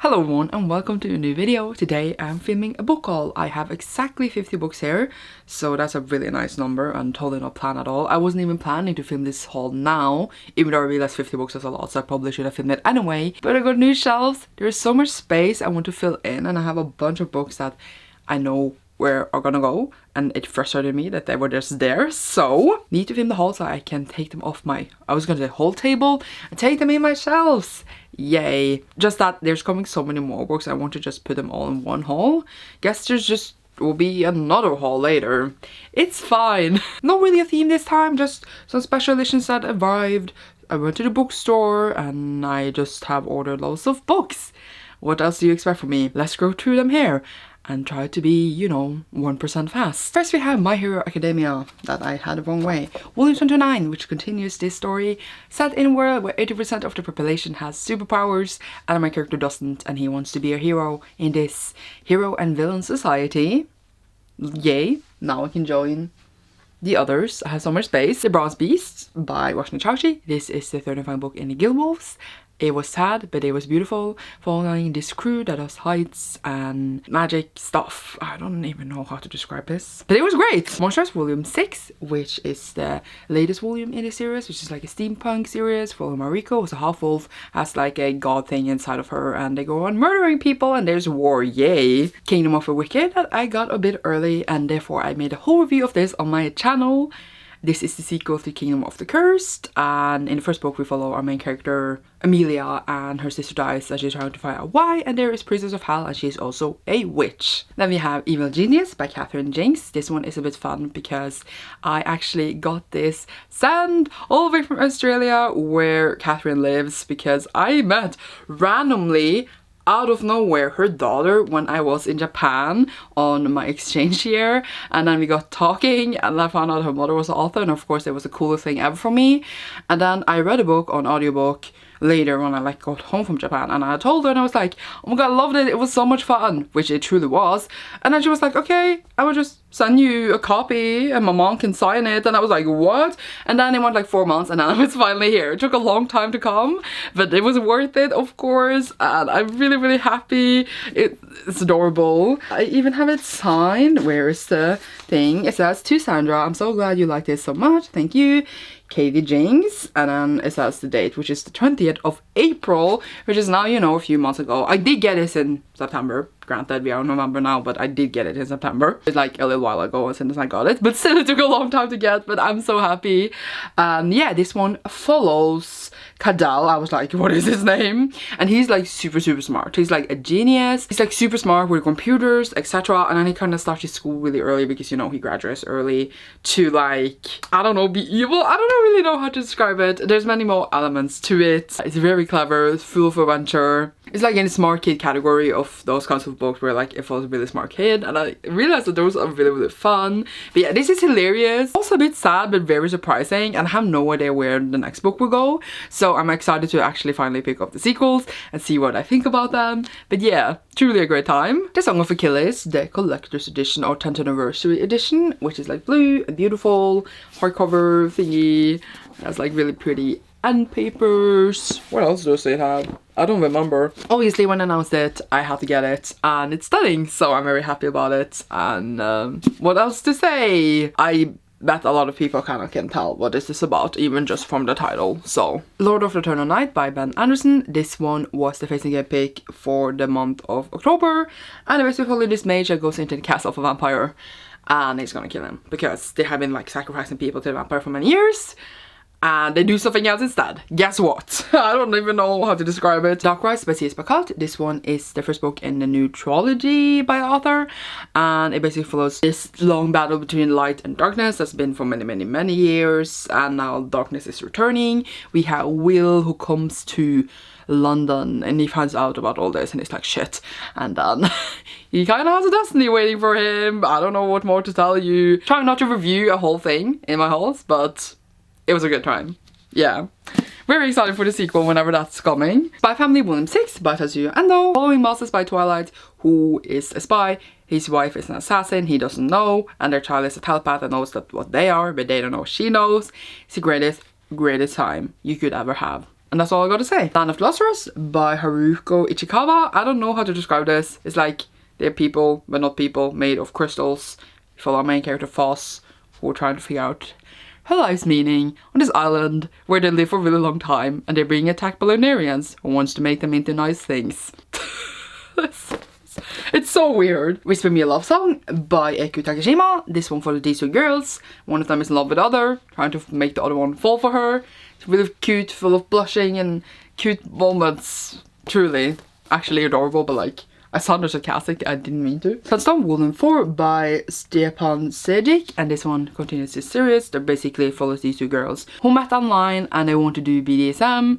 Hello everyone and welcome to a new video. Today I'm filming a book haul. I have exactly 50 books here, so that's a really nice number and totally not planned at all. I wasn't even planning to film this haul now, even though I realized 50 books is a lot, so I probably should have filmed it anyway. But I got new shelves, there's so much space I want to fill in, and I have a bunch of books that I know where are gonna go, and it frustrated me that they were just there, so need to film the haul so I can take them off my, I was gonna say whole table, and take them in my shelves. Yay. Just that there's coming so many more books, I want to just put them all in one haul. Guess there's just will be another haul later. It's fine. Not really a theme this time, just some special editions that arrived. I went to the bookstore and I just have ordered loads of books. What else do you expect from me? Let's go through them here and try to be, you know, 1% fast. First we have My Hero Academia, that I had the wrong way. Volume 29, which continues this story, set in a world where 80% of the population has superpowers, and my character doesn't, and he wants to be a hero in this hero and villain society. Yay, now I can join the others. I have so much space. The Bronze Beast by Washington Chauchi. This is the third and final book in the Guild Wolves. It was sad, but it was beautiful, following this crew that does heights and magic stuff. I don't even know how to describe this, but it was great. Monsters Volume 6, which is the latest volume in the series, which is like a steampunk series. Following Mariko, who's a half-wolf, has like a god thing inside of her, and they go on murdering people, and there's war, yay. Kingdom of the Wicked, that I got a bit early, and therefore I made a whole review of this on my channel. This is the sequel to Kingdom of the Cursed, and in the first book we follow our main character Amelia, and her sister dies and she's trying to find out why, and there is Princess of Hell and she's also a witch. Then we have Evil Genius by Catherine Jinks. This one is a bit fun because I actually got this sent all the way from Australia where Catherine lives, because I met randomly out of nowhere her daughter when I was in Japan on my exchange year, and then we got talking and I found out her mother was an author, and of course it was the coolest thing ever for me. And then I read a book on audiobook later when I like got home from Japan, and I told her and I was like, oh my god, I loved it, it was so much fun, which it truly was. And then she was like, okay, I will just send you a copy and my mom can sign it. And I was like, what? And then it went like 4 months and now it's finally here. It took a long time to come, but it was worth it, of course, and I'm really happy. It's adorable. I even have it signed. Where is the thing? It says, to Sandra, I'm so glad you like this so much, thank you, Katie Jinks. And then it says the date, which is the 20th of April, which is now, you know, a few months ago. I did get this in September. Granted, we are in November now, but I did get it in September. It's like a little while ago since I got it, but still it took a long time to get, but I'm so happy. Yeah, this one follows Cadell. I was like, what is his name? And he's like super smart. He's like a genius. He's like super smart with computers, etc. And then he kind of starts his school really early because, you know, he graduates early to like, I don't know, be evil. I don't really know how to describe it. There's many more elements to it. It's very clever, it's full of adventure. It's like in the smart kid category of those kinds of books where like if I was a really smart kid, and I realized that those are really fun. But yeah, this is hilarious. Also a bit sad but very surprising, and I have no idea where the next book will go. So I'm excited to actually finally pick up the sequels and see what I think about them. But yeah, truly a great time. The Song of Achilles, the collector's edition or 10th anniversary edition, which is like blue and beautiful hardcover thingy. That's like really pretty end papers. What else does it have? I don't remember. Obviously when I announced it, I had to get it, and it's stunning, so I'm very happy about it. And what else to say? I bet a lot of people kind of can tell what this is about, even just from the title. So, Lord of the Eternal Night by Ben Anderson. This one was the facing game pick for the month of October, and it basically follows this mage that goes into the castle of a vampire, and he's gonna kill him because they have been like sacrificing people to the vampire for many years. And they do something else instead. Guess what? I don't even know how to describe it. Dark Rise by C.S. Bacot. This one is the first book in the new trilogy by the author. And it basically follows this long battle between light and darkness that's been for many years. And now darkness is returning. We have Will, who comes to London and he finds out about all this and he's like, shit. And then he kind of has a destiny waiting for him. I don't know what more to tell you. Trying not to review a whole thing in my hauls, but it was a good time. Yeah. Very excited for the sequel whenever that's coming. Spy Family Volume 6 by Tatsuya Endo. Following Masters by Twilight, who is a spy. His wife is an assassin, he doesn't know. And their child is a telepath and knows that what they are, but they don't know what she knows. It's the greatest time you could ever have And that's all I gotta say. Land of Lazarus by Haruko Ichikawa. I don't know how to describe this. It's like they're people, but not people, made of crystals. You follow our main character Faes, who are trying to figure out her life's meaning on this island where they live for a really long time, and they're being attacked by Lunarians who wants to make them into nice things. It's so weird. Whisper Me a Love Song by Eiku Takashima. This one for these two girls. One of them is in love with the other, trying to make the other one fall for her. It's really cute, full of blushing and cute moments. Truly. Actually adorable, but like, I sounded sarcastic, I didn't mean to. Sunstone Woman 4 by Stepan Sejic, and this one continues this series that basically follows these two girls who met online and they want to do BDSM.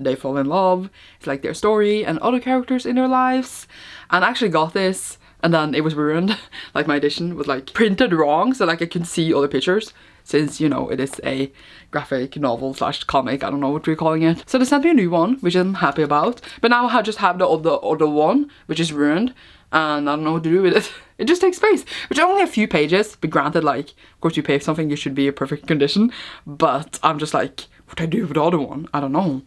They fall in love. It's like their story and other characters in their lives. And I actually got this and then it was ruined. Like my edition was like printed wrong, so like I can see all the pictures, since, you know, it is a graphic novel slash comic, I don't know what we're calling it. So they sent me a new one, which I'm happy about. But now I just have the other one, which is ruined, and I don't know what to do with it. It just takes space, which are only a few pages, but granted, like, of course you pay for something, it should be a perfect condition. But I'm just like, what do I do with the other one? I don't know.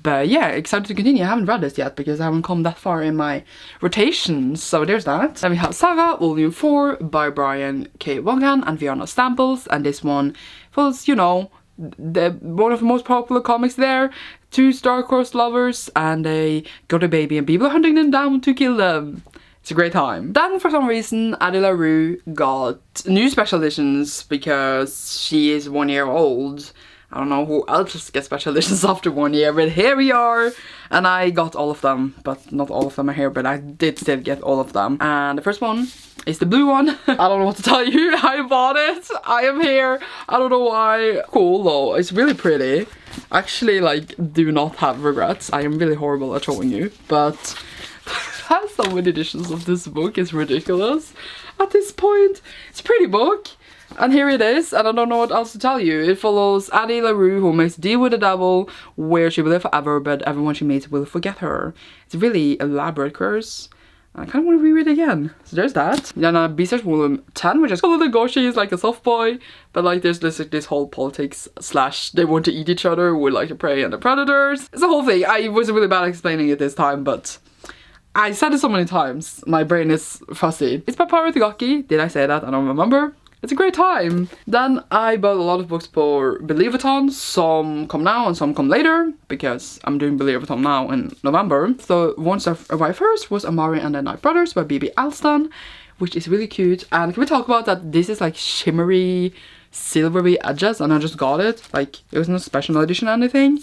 But yeah, excited to continue. I haven't read this yet because I haven't come that far in my rotations. So there's that. Then we have Saga Volume 4 by Brian K. Vaughan and Fiona Staples. And this one follows, you know, one of the most popular comics there. Two star-crossed lovers and they got a baby and people are hunting them down to kill them. It's a great time. Then for some reason Addie LaRue got new special editions because she is 1 year old. I don't know who else gets special editions after 1 year, but here we are. And I got all of them, but not all of them are here, but I did still get all of them. And the first one is the blue one. I don't know what to tell you. I bought it. I am here. I don't know why. Cool though. It's really pretty. Actually, like, do not have regrets. I am really horrible at showing you, but I have so many editions of this book. It's ridiculous at this point. It's a pretty book. And here it is, and I don't know what else to tell you. It follows Addie LaRue, who makes a deal with the devil where she will live forever, but everyone she meets will forget her. It's a really elaborate curse. I kind of want to reread it again. So there's that. Then B-Search Volume 10, which is called Goshi is like a soft boy, but like there's this whole politics slash they want to eat each other with like the prey and the predators. It's a whole thing. I was really bad at explaining it this time, but I said it so many times. My brain is fuzzy. It's by Paru Tagaki. Did I say that? I don't remember. It's a great time. Then I bought a lot of books for Believations. Some come now and some come later because I'm doing Believations now in November. So ones that arrived first was Amari and the Night Brothers by B.B. Alston, which is really cute. And can we talk about that? This is like shimmery, silvery edges, and I just got it. Like, it wasn't a special edition or anything.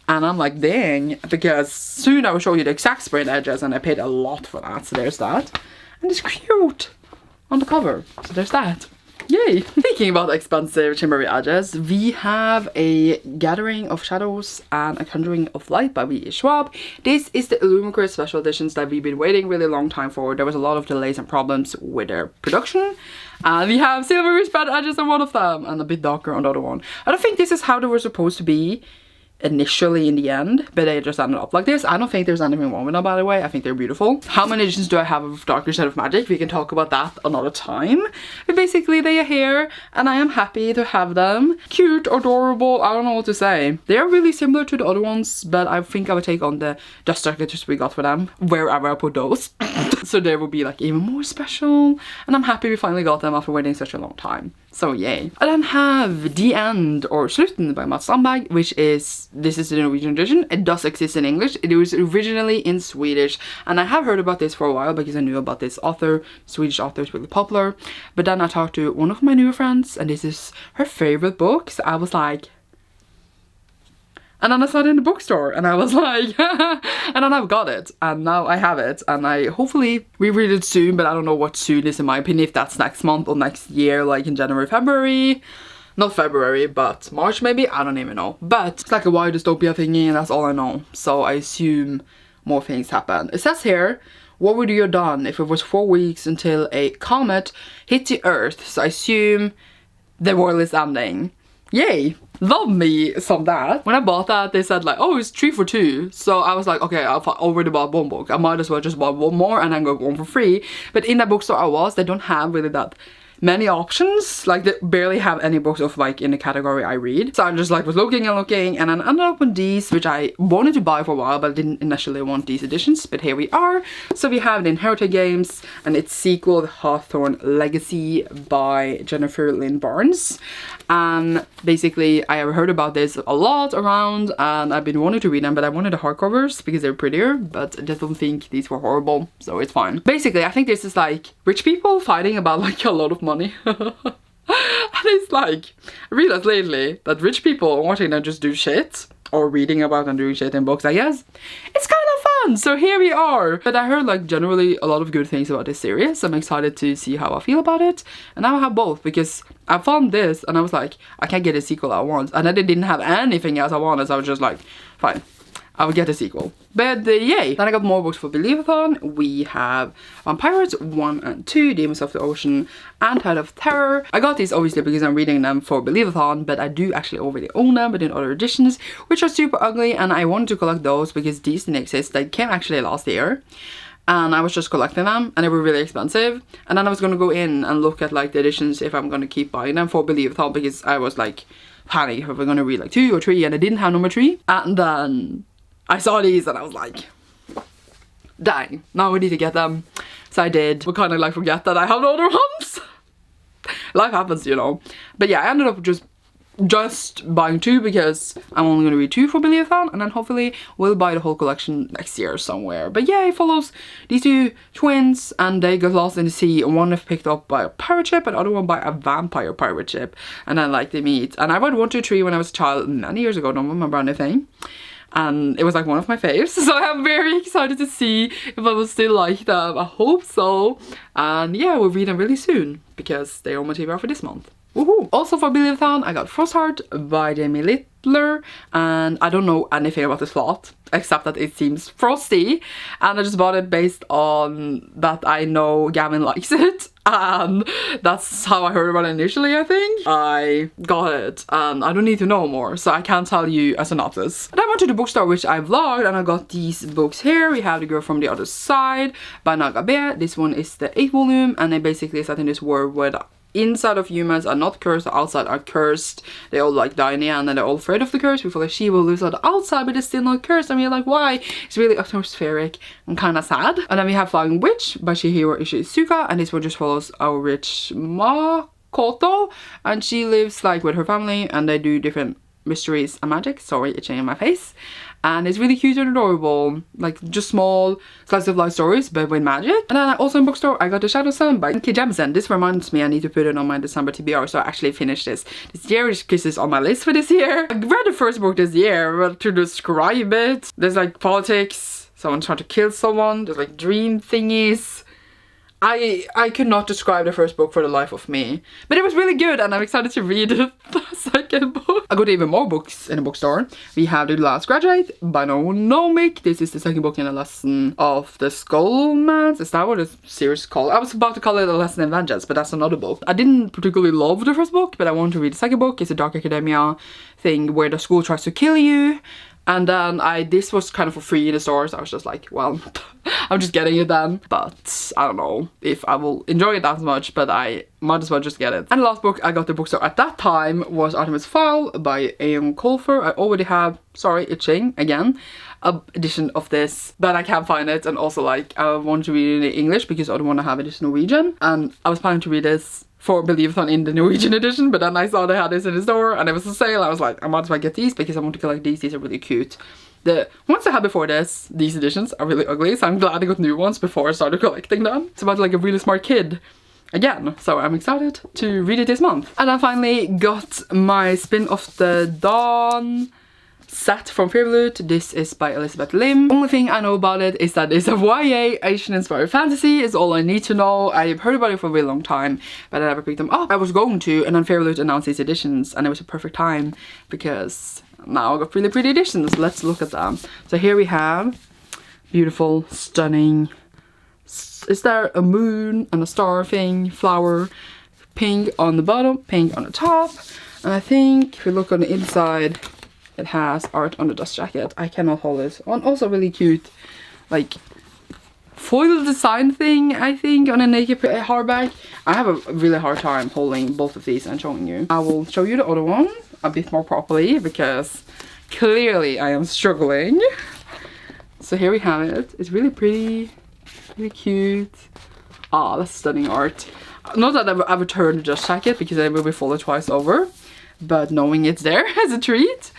And I'm like, dang, because soon I will show you the exact sprayed edges, and I paid a lot for that. So there's that. And it's cute on the cover. So there's that. Yay! Thinking about expensive shimmery edges, we have a Gathering of Shadows and a Conjuring of Light by V.E. Schwab. This is the Illumicrate special editions that we've been waiting really long time for. There was a lot of delays and problems with their production. And we have silvery spread edges on one of them and a bit darker on the other one. I don't think this is how they were supposed to be initially in the end, but they just ended up like this. I don't think there's anything wrong with them, by the way. I think they're beautiful. How many editions do I have of Darker Side of Magic? We can talk about that another time. But basically they are here and I am happy to have them. Cute, adorable, I don't know what to say. They are really similar to the other ones, but I think I would take on the dust jackets we got for them wherever I put those. So they will be like even more special, and I'm happy we finally got them after waiting such a long time. So yay. I then have The End or Slutten by Mats Sandberg, which is, this is the Norwegian edition. It does exist in English. It was originally in Swedish, and I have heard about this for a while because I knew about this author. Swedish author is really popular. But then I talked to one of my newer friends, and this is her favorite book. So I was like, and then I saw it in the bookstore and I was like, and then I've got it and now I have it and I hopefully reread it soon, but I don't know what soon is in my opinion, if that's next month or next year, like in January, February. Not February, but March maybe, I don't even know. But it's like a wild dystopia thingy and that's all I know. So I assume more things happen. It says here, what would you have done if it was 4 weeks until a comet hit the earth? So I assume the world is ending. Yay! Love me some that. When I bought that, they said like, oh, it's 3 for 2. So I was like, okay, I've already bought one book. I might as well just buy one more and then go one for free. But in that bookstore they don't have really that many options. Like they barely have any books of like in the category I read. So I just like was looking and looking, and then ended up with these, which I wanted to buy for a while, but I didn't initially want these editions. But here we are. So we have the Inherited Games and its sequel, The Hawthorne Legacy by Jennifer Lynn Barnes. And basically I have heard about this a lot around, and I've been wanting to read them, but I wanted the hardcovers because they're prettier, but I just don't think these were horrible, so it's fine. Basically I think this is like rich people fighting about like a lot of money. And it's like, I realized lately that rich people wanting to just do shit, or reading about and doing shit in books, I guess, it's kind of fun. So here we are. But I heard like generally a lot of good things about this series. I'm excited to see how I feel about it. And now I have both, because I found this and I was like, I can't get a sequel I want. And then they didn't have anything else I wanted, so I was just like, fine, I will get a sequel. But yay! Then I got more books for Believathon. We have Pirates 1 and 2, Demons of the Ocean, and Tide of Terror. I got these obviously because I'm reading them for Believathon, but I do actually already own them, but in other editions, which are super ugly, and I wanted to collect those because these didn't exist. They came actually last year, and I was just collecting them, and they were really expensive. And then I was gonna go in and look at like the editions if I'm gonna keep buying them for Believathon, because I was like panicked if we're gonna read like 2 or 3, and I didn't have number 3. And then I saw these and I was like, dang, now we need to get them. So I did, but kind of like forget that I have other ones. Life happens, you know. But yeah, I ended up just buying 2 because I'm only going to read 2 for Believathon, and then hopefully we'll buy the whole collection next year somewhere. But yeah, it follows these 2 twins, and they got lost in the sea. One is picked up by a pirate ship, and the other one by a vampire pirate ship. And then like they meet. And I read 1, 2, 3 when I was a child many years ago, don't remember anything. And it was like one of my faves, so I'm very excited to see if I will still like them. I hope so. And yeah, we'll read them really soon because they're on my TBR for this month. Woohoo! Also for Believathon, I got Frostheart by Jamie Littler, and I don't know anything about this plot except that it seems frosty, and I just bought it based on that I know Gavin likes it, and that's how I heard about it initially. I think I got it, and I don't need to know more, so I can't tell you a synopsis. And I went to the bookstore, which I vlogged, and I got these books here. We have The Girl from the Other Side by Naga Bear. This one is the 8th volume, and they basically set in this world where the inside of humans are not cursed, the outside are cursed. They all like die in the end, and they're all afraid of the curse. We feel like she will lose on the outside, but it's still not cursed. I mean, like, why? It's really atmospheric and kind of sad. And then we have Flying Witch by Chihiro Ishizuka, and this one just follows our rich Makoto, and she lives like with her family, and they do different mysteries and magic. Sorry, itching in my face. And it's really cute and adorable, like just small slice of life stories but with magic. And then also in Bookstore I got The Shadow Sun by K. Jemison. This reminds me I need to put it on my December TBR, so I actually finished this year because it's on my list for this year. I read the first book this year, but to describe it, there's like politics, someone trying to kill someone, there's like dream thingies. I could not describe the first book for the life of me, but it was really good, and I'm excited to read the second book. I got even more books in the bookstore. We have The Last Graduate by Nomic. This is the second book in a lesson of the Skullmans. Is that what the series is called? I was about to call it A Lesson in Vengeance, but that's another book. I didn't particularly love the first book, but I wanted to read the second book. It's a Dark Academia thing where the school tries to kill you. And then this was kind of for free in the stores. I was just like, well, I'm just getting it then. But I don't know if I will enjoy it that much, but I might as well just get it. And the last book I got the bookstore at that time was Artemis Fowl by A.M. Colfer. I already have, sorry, itching again, a edition of this, but I can't find it. And also like I want to read it in English because I don't want to have it in Norwegian. And I was planning to read this for Believathon in the Norwegian edition, but then I saw they had this in the store and it was a sale. I was like, I might as well get these because I want to collect these. These are really cute. The ones I had before this, these editions, are really ugly, so I'm glad I got new ones before I started collecting them. It's about like a really smart kid again, so I'm excited to read it this month. And I finally got my Spin of the Dawn set from Fairloot. This is by Elizabeth Lim. Only thing I know about it is that it's a YA Asian inspired fantasy is all I need to know. I've heard about it for a really long time, but I never picked them up. I was going to, and then Fairloot announced these editions, and it was a perfect time because now I got really pretty editions. Let's look at them. So here we have beautiful, stunning, is there a moon and a star thing, flower, pink on the bottom, pink on the top, and I think if we look on the inside, it has art on the dust jacket. I cannot hold this on. Also really cute, like foil design thing, I think, on a naked hardback. I have a really hard time holding both of these and showing you. I will show you the other one a bit more properly because clearly I am struggling. So here we have it. It's really pretty, really cute. Ah, that's stunning art. Not that I've ever turned the dust jacket because it will be folded twice over, but knowing it's there as a treat,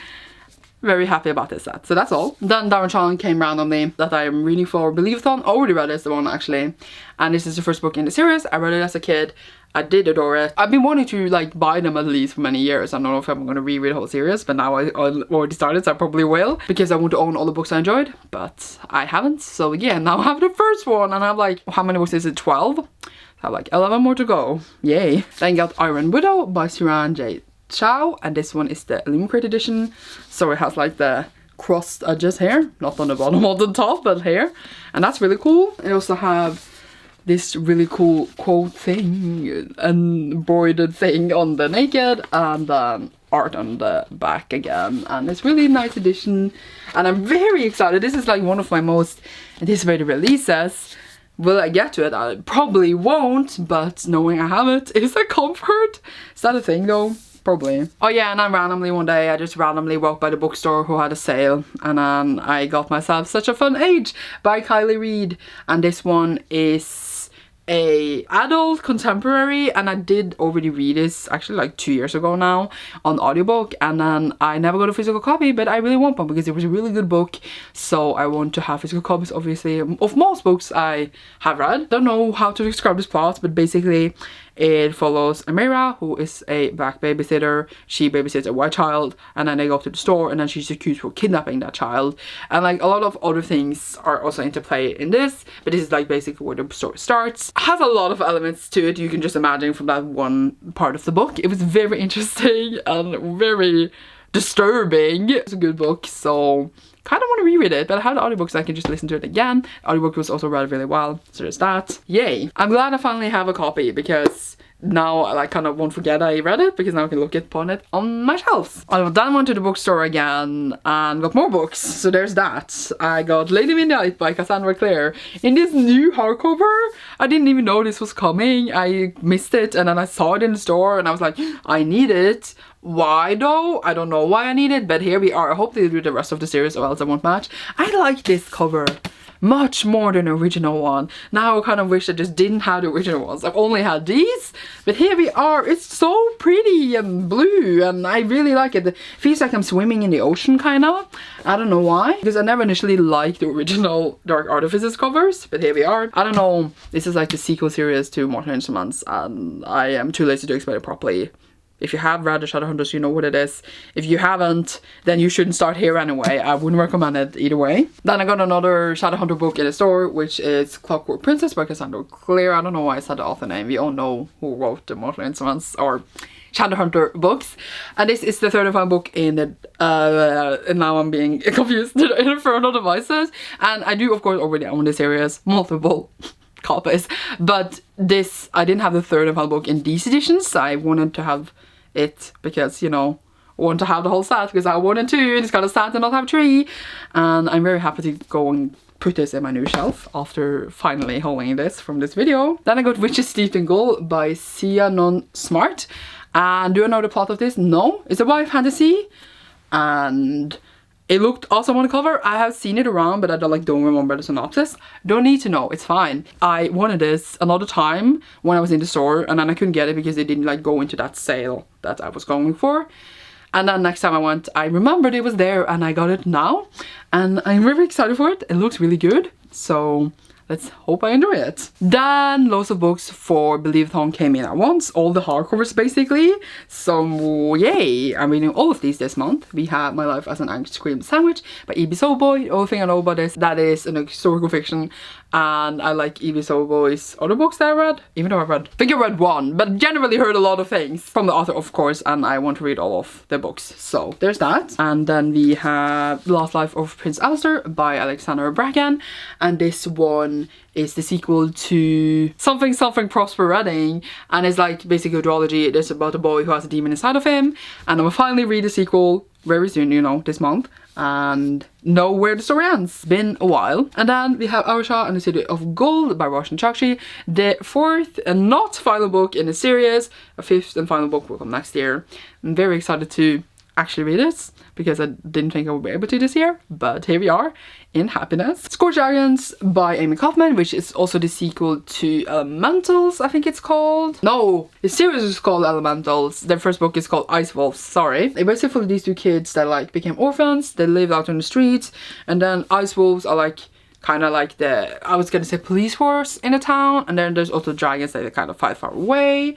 very happy about this set. So that's all. Then Darren came randomly that I am reading for Believations. I already read this one actually, and this is the first book in the series. I read it as a kid. I did adore it. I've been wanting to like buy them at least for many years. I don't know if I'm going to reread the whole series, but now I already started, so I probably will, because I want to own all the books I enjoyed, but I haven't. So yeah, now I have the first one, and I'm like, how many books is it? 12? I have like 11 more to go. Yay. Then got Iron Widow by Suran J. Chow, and this one is the limited edition, so it has like the crossed edges here, not on the bottom or the top, but here, and that's really cool. I also have this really cool quote thing, embroidered thing on the naked, and art on the back again, and it's really nice edition, and I'm very excited. This is like one of my most anticipated releases. Will I get to it? I probably won't, but knowing I have it is a comfort. Is that a thing though? Probably. Oh yeah, and then randomly one day I just randomly walked by the bookstore who had a sale, and I got myself Such a Fun Age by Kylie Reid, and this one is a adult contemporary, and I did already read this actually like 2 years ago now on audiobook, and then I never got a physical copy, but I really want one because it was a really good book, so I want to have physical copies obviously of most books I have read. Don't know how to describe this plot, but basically it follows Amira, who is a black babysitter. She babysits a white child, and then they go to the store, and then she's accused for kidnapping that child. And like a lot of other things are also into play in this, but this is like basically where the story starts. Has a lot of elements to it, you can just imagine from that one part of the book. It was very interesting and very disturbing. It's a good book, so kind of want to reread it, but I have the audiobook so I can just listen to it again. The audiobook was also read really well, so there's that. Yay! I'm glad I finally have a copy, because now I like kind of won't forget I read it, because now I can look upon it on my shelves. I then went to the bookstore again and got more books, so there's that. I got Lady Midnight by Cassandra Clare in this new hardcover. I didn't even know this was coming. I missed it, and then I saw it in the store and I was like, I need it. Why though? I don't know why I need it, but here we are. I hope they do the rest of the series or else I won't match. I like this cover much more than the original one. Now I kind of wish I just didn't have the original ones. I've only had these, but here we are. It's so pretty and blue, and I really like it. It feels like I'm swimming in the ocean, kind of. I don't know why, because I never initially liked the original Dark Artifices covers, but here we are. I don't know. This is like the sequel series to Mortal Instruments, and I am too lazy to explain it properly. If you have read the Shadowhunters, you know what it is. If you haven't, then you shouldn't start here anyway. I wouldn't recommend it either way. Then I got another Shadowhunter book in the store, which is Clockwork Princess by Cassandra Clare. I don't know why I said the author name. We all know who wrote the Mortal Instruments or Shadowhunter books. And this is the third and final book in the, and now I'm being confused, the Infernal Devices. And I do, of course, already own this series, multiple copies. But this, I didn't have the third and final book in these editions. I wanted to have it because, you know, I want to have the whole set because I wanted to, and it's kind of sad to not have 3, and I'm very happy to go and put this in my new shelf after finally holding this from this video. Then I got Witches Steeped in Gold by Sia Non Smart, and do I know the plot of this? No, it's a YA fantasy, and it looked awesome on the cover. I have seen it around, but I don't remember the synopsis. Don't need to know, it's fine. I wanted this another time when I was in the store, and then I couldn't get it because it didn't like go into that sale that I was going for. And then next time I went, I remembered it was there, and I got it now. And I'm really excited for it. It looks really good. So let's hope I enjoy it. Then loads of books for Believations came in at once, all the hardcovers basically. So yay, I'm reading all of these this month. We have My Life as an Ice Cream Sandwich by E.B. Soulboy. The only thing I know about this, that is an historical fiction, and I like E.B. Soulboy's other books that I read, even though I think I read one, but generally heard a lot of things from the author, of course, and I want to read all of the books. So there's that. And then we have The Last Life of Prince Alistair by Alexander Bracken, and this one is the sequel to Something Something Prosper Redding, and it's like basically a duology. It's about a boy who has a demon inside of him, and I will finally read the sequel very soon, you know, this month, and know where the story ends. Been a while. And then we have Arisha and the City of Gold by Roshan Chakshi, the fourth and not final book in the series. A fifth and final book will come next year. I'm very excited to actually read it because I didn't think I would be able to this year, but here we are in happiness. Scorched Giants by Amy Kaufman, which is also the sequel to Elementals, I think it's called. No, the series is called Elementals. Their first book is called Ice Wolves, sorry. They basically follow these two kids that like became orphans, they lived out on the streets, and then Ice Wolves are like kind of like the, I was gonna say police force in the town, and then there's also dragons that they kind of fight far away.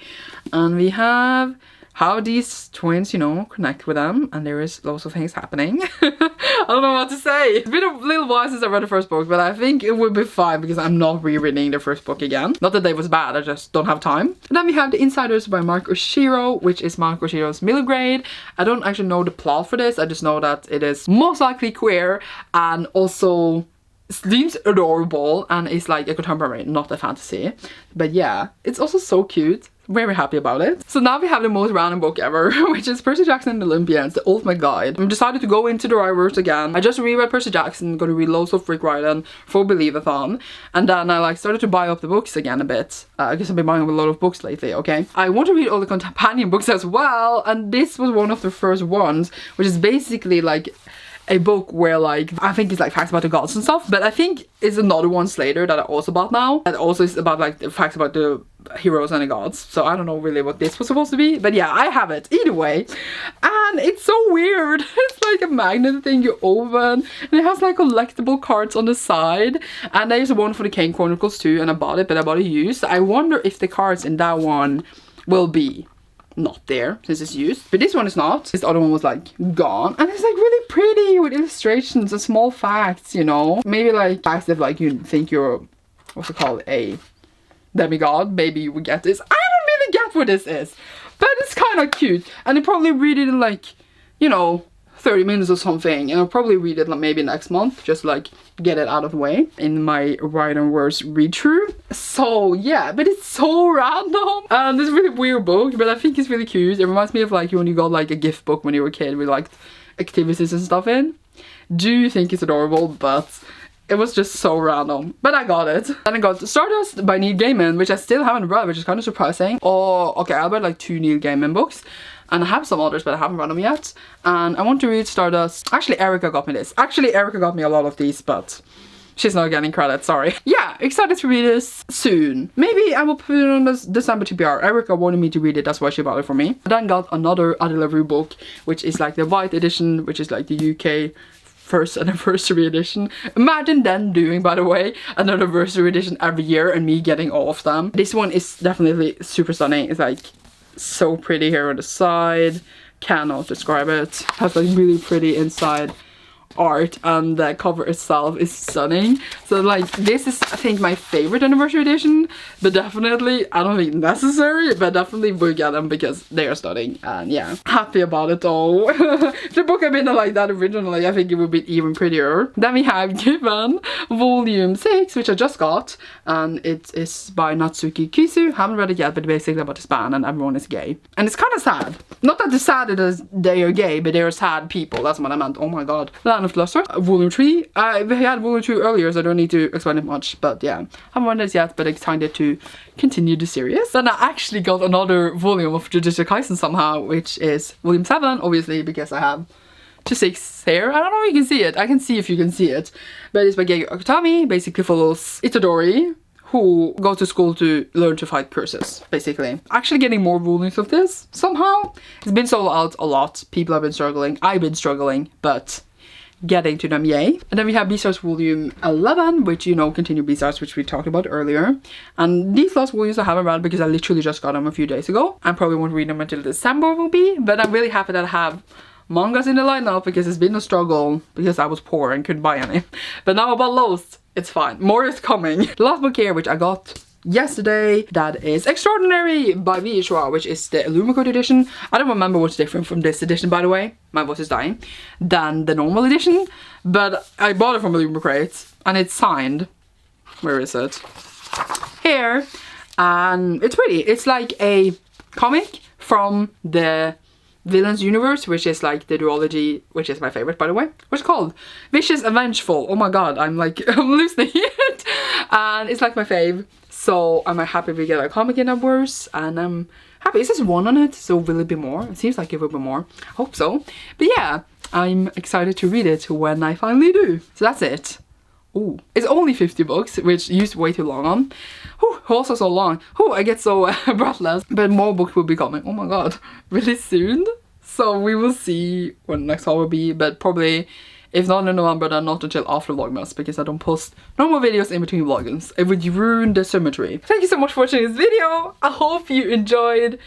And we have how these twins, you know, connect with them, and there is lots of things happening. I don't know what to say. It's been a little while since I read the first book, but I think it will be fine because I'm not rereading the first book again. Not that they was bad, I just don't have time. And then we have The Insiders by Mark Oshiro, which is Mark Oshiro's middle grade. I don't actually know the plot for this, I just know that it is most likely queer and also seems adorable and is like a contemporary, not a fantasy. But yeah, it's also so cute. Very happy about it. So now we have the most random book ever, which is Percy Jackson and the Olympians, the ultimate guide. I decided to go into the writers again. I just reread Percy Jackson, gonna read loads of Rick Riordan for Believathon, and then I like started to buy up the books again a bit. I guess I've been buying up a lot of books lately, okay? I want to read all the companion books as well, and this was one of the first ones, which is basically like a book where like I think it's like facts about the gods and stuff, but I think it's another one later that I also bought now that also is about like the facts about the heroes and the gods. So I don't know really what this was supposed to be, but yeah, I have it either way. And it's so weird. It's like a magnet thing you open, and it has like collectible cards on the side, and there's one for the Kane Chronicles too, and I bought it, but I bought it used. I wonder if the cards in that one will be not there since it's used, but this one is not. This other one was like gone, and it's like really pretty with illustrations and small facts, you know, maybe like facts that like you think you're, what's it called, a demigod, maybe you would get this. I don't really get what this is, but it's kind of cute, and I probably read it in like, you know, 30 minutes or something, and I'll probably read it like maybe next month, just like get it out of the way in my Right and Worse read through. So yeah, but it's so random, and it's a really weird book, but I think it's really cute. It reminds me of like when you got like a gift book when you were a kid with like activities and stuff in. Do think it's adorable, but it was just so random, but I got it. Then I got Stardust by Neil Gaiman, which I still haven't read, which is kind of surprising. Oh, okay, I read like 2 Neil Gaiman books, and I have some others, but I haven't read them yet. And I want to read Stardust. Actually, Erica got me this. Actually, Erica got me a lot of these, but she's not getting credit, sorry. Yeah, excited to read this soon. Maybe I will put it on this December TBR. Erica wanted me to read it, that's why she bought it for me. I then got another A Delivery book, which is like the white edition, which is like the UK first anniversary edition. Imagine them doing, by the way, an anniversary edition every year and me getting all of them. This one is definitely super stunning. It's like so pretty here on the side. Cannot describe it. Has like really pretty inside art, and the cover itself is stunning. So like this is I think my favorite anniversary edition, but definitely I don't think necessary, but definitely will get them because they are stunning. And yeah, happy about it all. If the book had been like that originally, I think it would be even prettier. Then we have Given Volume 6, which I just got, and it is by Natsuki Kisu. Haven't read it yet, but basically about this band and everyone is gay, and it's kind of sad. Not that it's sad that they are gay, but they are sad people. That's what I meant. Oh my god. Land of Luster, Volume 3. We had Volume 2 earlier, so I don't need to explain it much, but yeah, haven't read this yet, but excited to continue the series. Then I actually got another volume of Jujutsu Kaisen somehow, which is Volume 7, obviously, because I have 6 here. I don't know if you can see it. I can see if you can see it, but it's by Gege Akutami. Basically follows Itadori, who goes to school to learn to fight curses, basically. Actually getting more volumes of this somehow. It's been sold out a lot. People have been struggling. I've been struggling, but getting to them, yay. And then we have Beastars Volume 11, which, you know, continue Beastars, which we talked about earlier. And these last volumes I haven't read because I literally just got them a few days ago. I probably won't read them until December will be, but I'm really happy that I have mangas in the lineup because it's been a struggle because I was poor and couldn't buy any. But now I bought loads, it's fine. More is coming. The last book here, which I got yesterday, that is Extraordinary by V. Ishwa, which is the Illumicode edition. I don't remember what's different from this edition, by the way, my voice is dying, than the normal edition, but I bought it from Illumicrate and it's signed. Where is it? Here. And it's pretty. It's like a comic from the Villains Universe, which is like the duology, which is my favorite, by the way. What's it called? Vicious Avengeful. Oh my god, I'm like, I'm losing it. And it's like my fave. So I'm happy we get a comic in that verse, and I'm happy. It says 1 on it, so will it be more? It seems like it will be more. I hope so. But yeah, I'm excited to read it when I finally do. So that's it. Ooh, it's only 50 books, which used way too long on. Whew, also so long. Whew, I get so breathless. But more books will be coming. Oh my god, really soon. So we will see when the next haul will be, but probably if not in November, then not until after Vlogmas, because I don't post normal videos in between vloggings. It would ruin the symmetry. Thank you so much for watching this video. I hope you enjoyed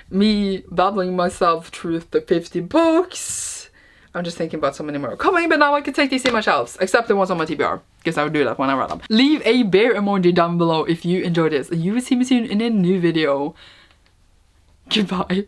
me babbling myself through the 50 books. I'm just thinking about so many more coming, but now I can take these in my shelves, except the ones on my TBR, because I would do that when I read them. Leave a bear emoji down below if you enjoyed this, and you will see me soon in a new video. Goodbye.